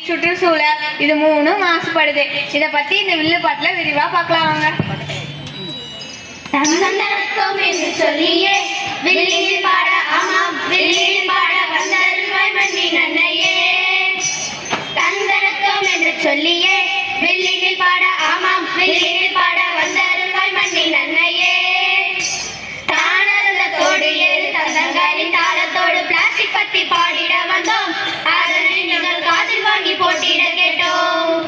சுற்றுச்சூழல் இது மூணும் மாசுபடுது. இதை பத்தி இந்த வில்லுப்பாட்டுல விரிவா பார்க்கலாம் வாங்க. தன்னந்தனத்தோம் என்று சொல்லியே வில்லில் பாட ஆமாம் வில்லில் பாட வந்தருள்வாய் மண்ணி நன்னையே. தன்னந்தனத்தோம் என்று சொல்லியே வில்லில் பாட ஆமாம் வில்லில் பாட வந்தருள்வாய் மண்ணி நன்னையே. தானந்தத்தோடு ஏறு தந்தங்களின் தாளத்தோடு பிளாஸ்டிக் பத்தி பாடிட வந்தோம். அதனை நீங்கள் காதில் வாங்கி போட்டிட கேட்டோம்.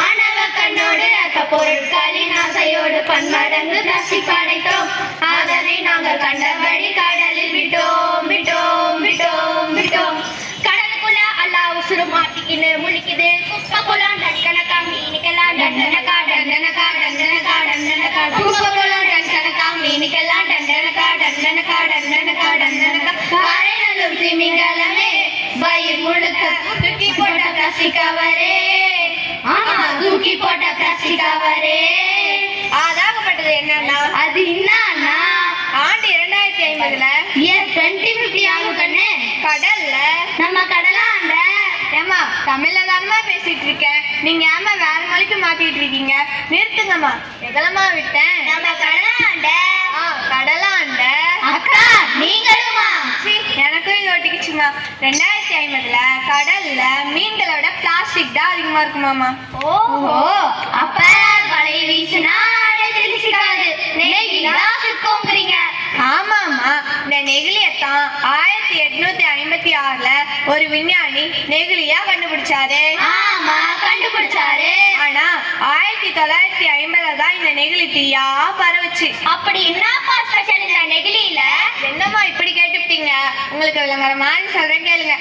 ஆணவ கண்ணோடு அக்க பொருட்களின் ஆசையோடு பன்மடங்கு பிளாஸ்டிக் படைத்தோம். அதனை நாங்கள் கண்டபடி கடலில் விட்டோம் விட்டோம் விட்டோம் விட்டோம். கடலுக்குள்ள அல்லா உசுறு மாட்டிக்கின்னு முழிக்குது. குப்பைக்குள்ளான் டன் கணக்கா மீனுக்கெல்லாம் டண்டனக்கா டண்டனக்கா டண்டனக்கா டண்டனக்கா. குப்பைக்குள்ளான் டன் கணக்கா மீனுக்கெல்லாம் டண்டனக்கா டண்டனக்கா டண்டனக்கா டண்டனக்கா. கரைநல்லும் திமிங்கலமே வயிறு முழுக்க தூக்கி போட்ட பிளாஸ்டிக் கவரே. ஆமா தூக்கி போட்ட பிளாஸ்டிக் கவரே. அதாகப்பட்டது என்னன்னா அது என்னன்னா ஆண்டு 2050ல 2050 ஆகும் கண்ணு. கடல்ல நம்ம கடலாண்ட ஏமா தமிழ்ல தானமா பேசிட்டு இருக்கேன், நீங்க ஏமா வேற மொழிக்கு மாத்திட்டு இருக்கீங்க? நிறுத்துங்கம்மா. எகலமா விட்டேன். நம்ம கடலாண்ட கடலாண்ட அக்கா நீங்களுமா? எனக்கும் இது ஒட்டிக்கிச்சுமா. 2050ல கடல்ல மீன்களோட பிளாஸ்டிக் தான் அதிகமா இருக்குமாமா. ஓஹோ அப்ப வலையை வீசினா தெரிஞ்சுக்காது நெகிழிதான் சுத்தம்ங்கிறீங்க. ஆமாமா, இந்த நெகிழியத்தான் 1856ல ஒரு விஞ்ஞானி நெகிழியா கண்டுபிடிச்சாரு. ஆமா கண்டுபிடிச்சாரு. ஆனா 1950ல தான் இந்த நெகிழி தீயா பரவுச்சு. அப்படி என்னப்பா ஸ்பெஷல் இந்த நெகிழியில? என்னம்மா இப்படி கேட்டுட்டீங்க? உங்களுக்கு விளங்குற மாதிரி சொல்றேன் கேளுங்க.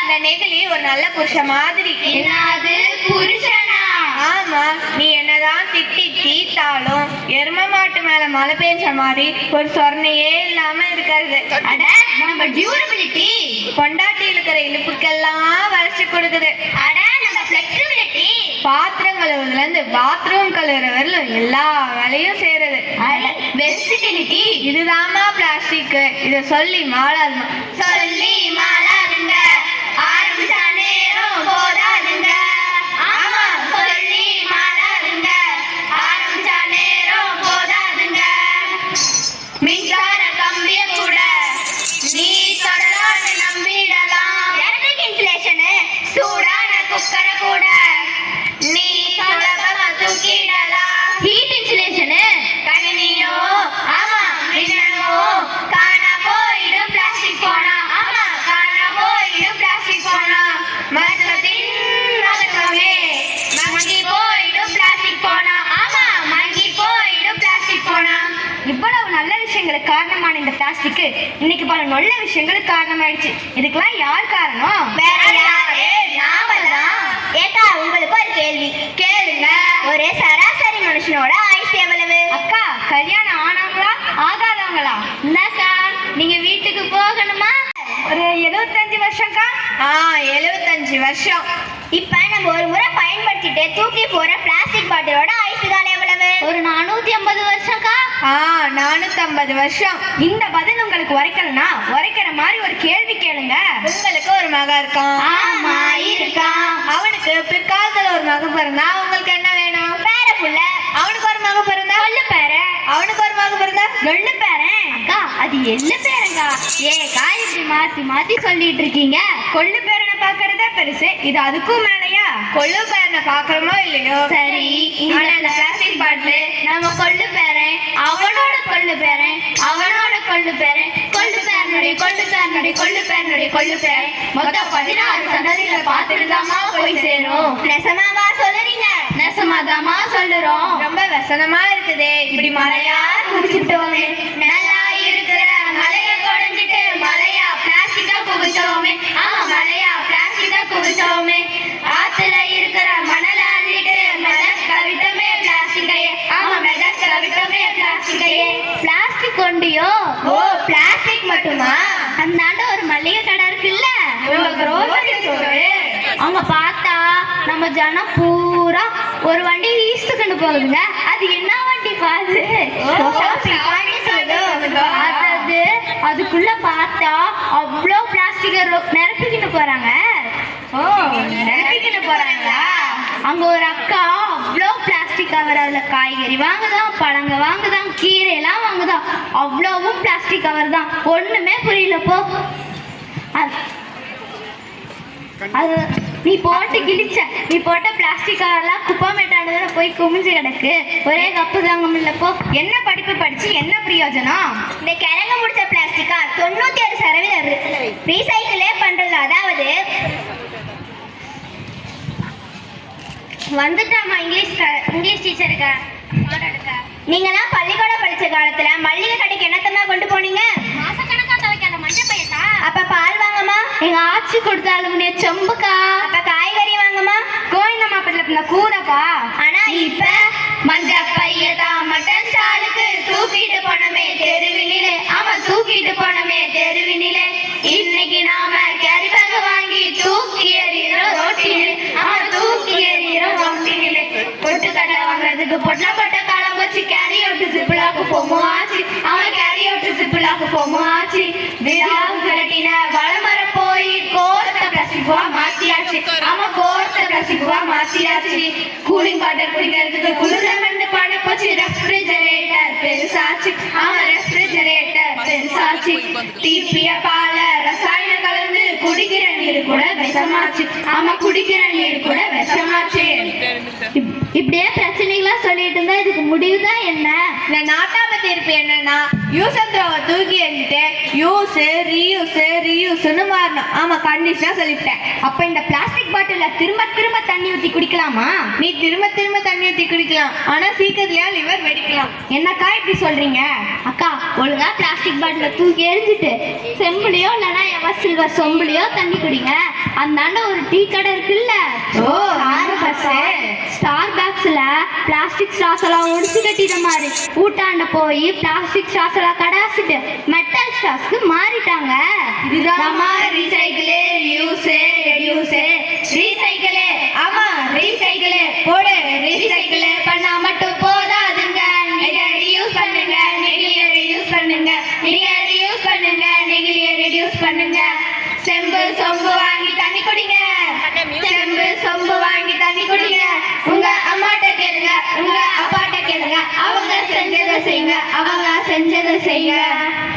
இந்த நெகிழி ஒரு நல்ல புருஷன் மாதிரி. என்னது புருஷனா? ஆமா, நீ என்னதான் திட்டி தீத்தாலும் எரும மாட்டு மேல மழை பெஞ்ச மாதிரி ஒரு சொர்ணையே இல்லாம இருக்கிறது. அட நம்ம டியூரபிலிட்டி. கொண்டாட்டி இருக்கிற இழுப்புக்கெல்லாம் வளைச்சு கொடுக்குது. அட நம்ம ஃபிளெக்சிபிலிட்டி. பாத்திரம் கழுவுறதுல இருந்து பாத்ரூம் கழுவுற வரலும் எல்லா வேலையும் செய்யறது. வெர்சிட்டிலிட்டி. இதுதாமா பிளாஸ்டிக். இத சொல்லி மாளாதுமா. சொல்லி மாளாதுங்க. ஆரம்பிச்ச நேரம் போதாதுங்க. ஆமா சொல்லி மாளாதுங்க. ஆரம்பிச்ச நேரம் போதாதுங்க. மின்சார கம்பிய கூட நீ தொடலான்னு நம்பிடலாம். எலக்ட்ரிக் இன்சுலேஷனு சூடான குக்கரை கூட நீ சுலபமா தூக்கிடலாம். ஹீட் இன்சுலேஷனு கணினியோ ஆமா மின்னணோ காண போயிடும் பிளாஸ்டிக் போனா. ஆமா காண போயிடும் பிளாஸ்டிக் போனா. மற்றத்தின் மகத்துவமே மங்கி போயிடும் பிளாஸ்டிக் போனா. ஆமா மங்கி போயிடும் பிளாஸ்டிக் போனா. இவ்வளவு நல்ல விஷயங்களுக்கு காரணமான இந்த பிளாஸ்டிக் இன்னைக்கு பல நல்ல விஷயங்களுக்கு காரணமாயிடுச்சு. இதுக்கெல்லாம் யார் காரணம்? வேற யாரு? நாம தான். ஏக்கா உங்களுக்கு ஒரு கேள்வி கேளுங்க. ஒரு சராசரி மனுஷனோட ஆயுசு எவ்வளவு? அக்கா கல்யாணம் ஆனவங்களா ஆகாதவங்களா? என்னக்கா நீங்க வீட்டுக்கு போகணுமா? ஒரு 75 வருஷம்க்கா. 75 வருஷம். இப்ப நம்ம ஒரு முறை பயன்படுத்திட்டு தூக்கி போற பிளாஸ்டிக் பாட்டிலோட ஆயுசு காலம் எவ்வளவு? ஒரு 450 வருஷம்க்கா. 450 வருஷம். இந்த பதில் உங்களுக்கு உரைக்கலனா உரைக்கிற மாதிரி ஒரு கேள்வி கேளுங்க. உங்களுக்கு ஒரு மகன் இருக்கான். ஆமா இருக்கான். அவனுக்கு பிற்காலத்துல ஒரு மகன் பிறந்தா உங்களுக்கு என்ன வேணும்? பேர புள்ள. அவனுக்கு ஒரு மகன் பிறந்தா கொள்ளு பேர. அவனுக்கு ஒரு மகன் பிறந்தா நொல்லு பேரன். அக்கா அது என்ன பேரங்கா? ஏக்கா இப்படி மாத்தி மாத்தி சொல்லிட்டு இருக்கீங்க. கொள்ளு பேரனை பாக்குறதா பெருசு, இது அதுக்கும் மேலையா? கொள்ளு பேரனை பாக்குறோமோ இல்லையோ சரி, ஆனா இந்த பிளாஸ்டிக் பாட்டில் நம்ம கொள்ளு பேரன் அவனோட கொள்ளு பேரன் அவனோட கொள்ளு பேரன் கொள்ளு பேரனுடைய கொள்ளு பேரனுடைய கொள்ளு பேரனுடைய கொள்ளு பேரன் மொத்தம் 16 சந்ததிகளை பார்த்துட்டு தாமா போய் சேரும். நெசமாவா சொல்லுறீங்க? நெசமாதாமா சொல்லுறோம். ரொம்ப வசனமா இருக்குதே. இப்படி மழையா குடிச்சிட்டோமே. நல்லா இருக்கிற மலைய குறைஞ்சிட்டு மலையா பிளாஸ்டிக்கா குவிச்சோமே. ஆமா மலையா பிளாஸ்டிக்கா குவிச்சோமே. ஆத்துல இருக்கிற மணல அள்ளிட்டு மெதக்க விட்டோமே பிளாஸ்டிக்கையே. ஆமா மெதக்க விட்டோமே பிளாஸ்டிக்கையே. பிளாஸ்டிக் கொண்டியோ? ஓ பிளாஸ்டிக் மட்டுமா? அந்தாண்ட ஒரு மளிகை கடை இருக்குல்ல, அவங்க பார்த்தா நம்ம ஜனம் பூரா ஒரு வண்டி ஈஸ்டுக்கண்டு போகுதுங்க. அது என்ன வண்டி பாது? அதாவது அதுக்குள்ள பார்த்தா அவ்வளோ பிளாஸ்டிக் நிரப்பிக்கிட்டு போறாங்க. ஓ போறாங்களா? அங்க ஒரு அக்கா அவ்வளோ பிளாஸ்டிக் கவர், அதுல காய்கறி வாங்குதான், பழங்க வாங்குதான், கீரையெல்லாம் வாங்குதான், அவ்வளவும் பிளாஸ்டிக் கவர் தான். ஒண்ணுமே புரியல போ. அது நீ போட்ட பிளாஸ்டிக் கவர்லாம் குப்பை மேட்டானதுல போய் குமிஞ்சு கிடக்கு. ஒரே கப்பு தாங்க முடியல போ. என்ன படிப்பு படிச்சு என்ன பிரயோஜனம்? இந்த கிழங்க முடிச்ச பிளாஸ்டிக்கா 96% ரீசைக்கிளே பண்றது. அதாவது வந்துட்டாமா இங்கிலீஷ் டீச்சருக்கு. நீங்களாம் பள்ளிக்கூடம் படிச்ச காலத்துல மல்லிகை கடைக்கு என்னத்தமா கொண்டு போனீங்க? மாசக்கணக்கா துவைக்காத மஞ்சள் பையத்தா. அப்ப பால் வாங்கம்மா. எங்க ஆச்சி கொடுத்தாலும் முடிய சொம்புக்கா. அப்ப காய்கறி வாங்கம்மா. கோயிந்தம்மா பட்டில கூடப்பா. ஆனா இப்ப மஞ்சள் பையதா மட்டன் ஸ்டாலுக்கு தூக்கிட்டு போனமே தெருவினிலே. ஆமா தூக்கிட்டு போனமே தெருவினிலே. இன்னைக்கு நாம கேரி பேக் வாங்கி தூக்கி எறிகிறோம் ரோட்டினிலே. ஆமா தூக்கி எறிகிறோம் ரோட்டினிலே. பொட்டுக்கடலை வாங்குறதுக்கு பொட்டலம் போட்ட காலம் வச்சு கேரி அவுட்டு ஜிப்பிளாக்கு போமோ ஆச்சு. அவன் கேரி அவுட்டு ஜிப்பிளாக்கு போமோ ஆச்சு. விடாவு கட்டின வளமர போய் கோர்த்த பிளாஸ்டிக்வா மாத்தியாச்சு. அவன் கோர்த்த பிளாஸ்டிக்வா மாத்தியாச்சு. கூலிங் வாட்டர் குடிக்கிறதுக்கு குளிர்ந்து பாட போச்சு. ரெஃப்ரிஜரேட்டர் பெருசாச்சு. அவன் ரெஃப்ரிஜரேட்டர் பெருசாச்சு. தீப்பிய பால ரசாயனம் கலந்து குடிக்கிற நீர் கூட விஷமாச்சு. அவன் குடிக்கிற நீர் கூட விஷமாச்சு. இப்படியே பிரச்சனைகளா சொல்லிட்டு இருந்தா இதுக்கு முடிவு தான் என்ன? இந்த நாட்டாம தீர்ப்பு என்னன்னா யூஸ் அண்ட் த்ரோவை தூக்கி எறிஞ்சிட்டு ரீயூஸ்னு மாறணும். ஆமா கண்டிஷனா சொல்லிவிட்டேன். அப்ப இந்த பிளாஸ்டிக் பாட்டில திரும்ப தண்ணி ஊத்தி குடிக்கலாமா? நீ திரும்ப தண்ணி ஊத்தி குடிக்கலாம். ஆனா சீக்கிரத்துலயா லிவர் வெடிக்கலாம். என்னக்கா இப்படி சொல்றீங்க? அக்கா ஒழுங்கா பிளாஸ்டிக் பாட்டில தூக்கி எறிஞ்சிட்டு செம்புலையோ இல்லைன்னா எவர் சில்வர் சொம்புலையோ தண்ணி குடிங்க. அந்தாண்ட ஒரு டீ கடை இருக்குல்ல, ஸ்டார் பாக்ஸ்ல பிளாஸ்டிக் ஸ்ட்ராஸ் எல்லாம் ஒடிச்சு கட்டிட்ட மாதிரி ஊட்டாண்ட போய் பிளாஸ்டிக் ஸ்ட்ராஸ் எல்லாம் கடாசிட்டு மெட்டல் ஸ்ட்ராஸ்க்கு மாறிட்டாங்க. இதுதான் ரீசைக்கிளே ரியூஸே ரெடியூஸே. ரீசைக்கிளே ஆமா ரீசைக்கிளே போடு. ரீசைக்கிளே பண்ணா மட்டும் போதாதுங்க. நீங்க ரியூஸ் பண்ணுங்க, நெகிழிய ரெடியூஸ் பண்ணுங்க. நீங்க ரியூஸ் பண்ணுங்க, நெகிழிய ரெடியூஸ் பண்ணுங்க. செம்பு சொம்பு வாங்கி தண்ணி குடிங்க. செம்பு சொம்பு வாங்கி தண்ணி குடிங்க. உங்க அம்மாட்ட கேளுங்க, உங்க அப்பாட்ட கேளுங்க. அவங்க செஞ்சதை செய்யுங்க, அவங்க செஞ்சதை செய்யுங்க.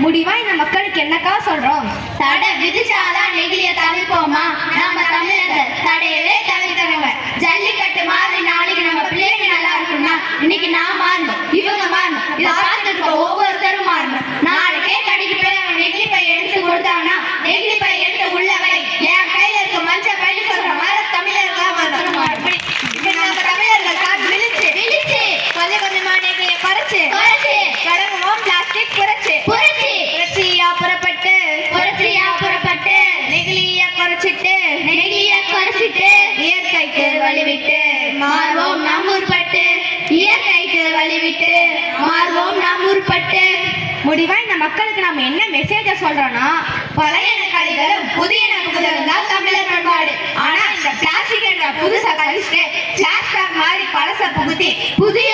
முடிவா இந்த மக்களுக்கு என்னக்கா சொல்றோம்? தடை விதிச்சாதான் நெகிழிய தவிர்ப்போமா? நாம தமிழர்கள் தடையவே தவிர்க்கிறவங்க. ஜல்லிக்கட்டு மாதிரி நாளைக்கு நம்ம பிள்ளைங்க நல்லா இருக்கும்னா இன்னைக்கு நான் மாறணும், இவங்க மாறணும், இதை பார்த்துட்டு ஒவ்வொருத்தரும் மாறணும். நாளைக்கே கடைக்கு போய் அவன் நெகிழி பை எடுத்து கொடுத்தாங்கன்னா நெகிழி பை எடுத்து உள்ளவை என் கையில இருக்க மஞ்சள் பை சொல்ற மாதிரி தமிழர்கள் மாறணும். நம்ம தமிழர்கள் காட்டு விழிச்சு கொஞ்சமா நெகிழிய குறைச்சு கடங்குவோம். பிளாஸ்டிக் புரட்சியா புறப்பட்டு நெகிழிய குறைச்சிட்டு இயற்கைக்கு வழிவிட்டு மாறுவோம் நாம் உருப்பட்டு. இயற்கைக்கு வழிவிட்டு மாறுவோம் நாம் உருப்பட்டு. முடிவா இந்த மக்களுக்கு நம்ம என்ன மெசேஜ சொல்றோம்னா, பழையன கழிதலும் புதியன புகுதலும் தான் தமிழர் பண்பாடு. ஆனா இந்த பிளாஸ்டிக் என்ற புதுசா கழிச்சுட்டு பிளாஸ்டிக் மாதிரி பழச புகுத்தி புதிய